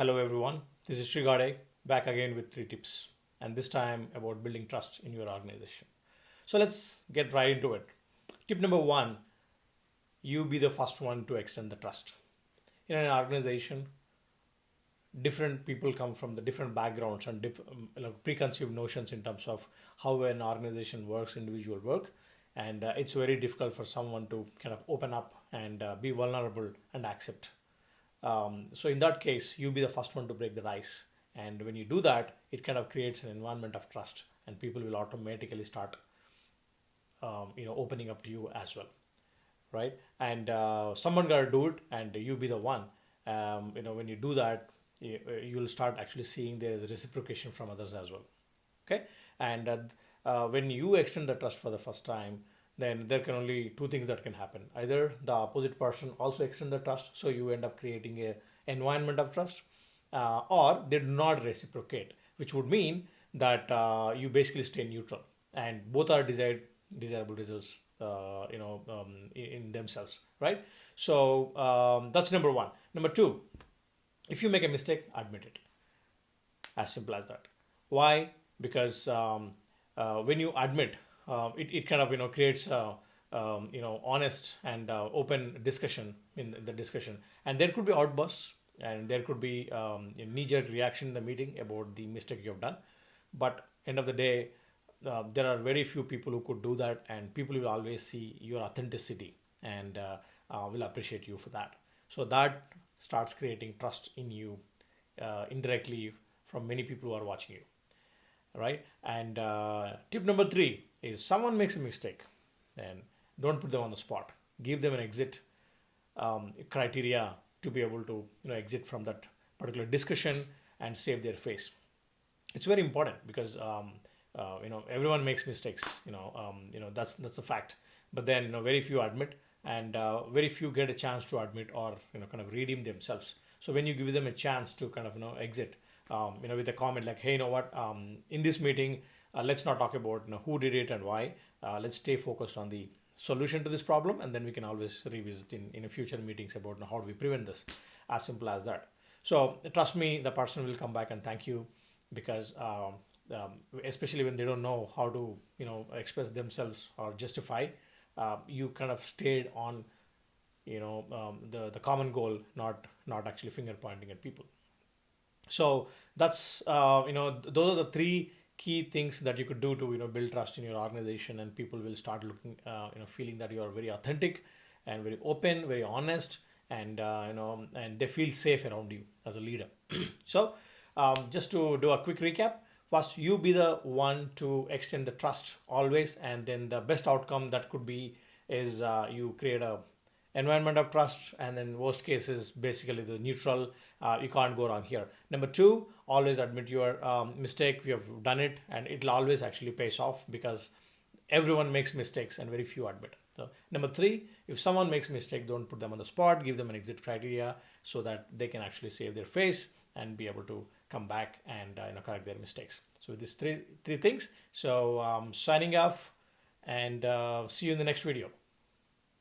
Hello everyone, this is Srigade back again with 3 tips, and this time about building trust in your organization. So let's get right into it. Tip number one, you be the first one to extend the trust. In an organization, different people come from the different backgrounds and preconceived notions in terms of how an organization works, individual work, and it's very difficult for someone to kind of open up and be vulnerable and accept. So in that case, you be the first one to break the ice. And when you do that, it kind of creates an environment of trust, and people will automatically start, opening up to you as well, right? And someone got to do it, and you be the one. When you do that, you'll start actually seeing the reciprocation from others as well. Okay, and when you extend the trust for the first time, then there can only two things that can happen. Either the opposite person also extend the trust, so you end up creating a environment of trust, or they do not reciprocate, which would mean that you basically stay neutral, and both are desirable results, in themselves, right? So that's number one. Number two, if you make a mistake, admit it. As simple as that. Why? Because when you admit, it kind of creates honest and open discussion in the discussion, and there could be outbursts, and there could be a knee-jerk reaction in the meeting about the mistake you have done. But end of the day, there are very few people who could do that, and people will always see your authenticity and will appreciate you for that. So that starts creating trust in you indirectly from many people who are watching you, right? And tip number three is someone makes a mistake, then don't put them on the spot. Give them an exit criteria to be able to exit from that particular discussion and save their face. It's very important because everyone makes mistakes. That's a fact. But then very few admit, and very few get a chance to admit or kind of redeem themselves. So when you give them a chance to kind of exit, with a comment like, hey, you know what, in this meeting, let's not talk about who did it and why. Let's stay focused on the solution to this problem, and then we can always revisit in future meetings about how do we prevent this. As simple as that. So trust me, the person will come back and thank you, because especially when they don't know how to express themselves or justify, you kind of stayed on the common goal, not actually finger pointing at people. So that's those are the three key things that you could do to build trust in your organization, and people will start looking feeling that you are very authentic and very open, very honest, and and they feel safe around you as a leader. So just to do a quick recap, first, you be the one to extend the trust always, and then the best outcome that could be is you create a environment of trust, and then worst case is basically the neutral. You can't go wrong here. Number two, always admit your mistake. We have done it, and it'll always actually pays off, because everyone makes mistakes and very few admit. So number three, if someone makes a mistake, don't put them on the spot. Give them an exit criteria so that they can actually save their face and be able to come back and correct their mistakes. So these three things. So signing off, and see you in the next video.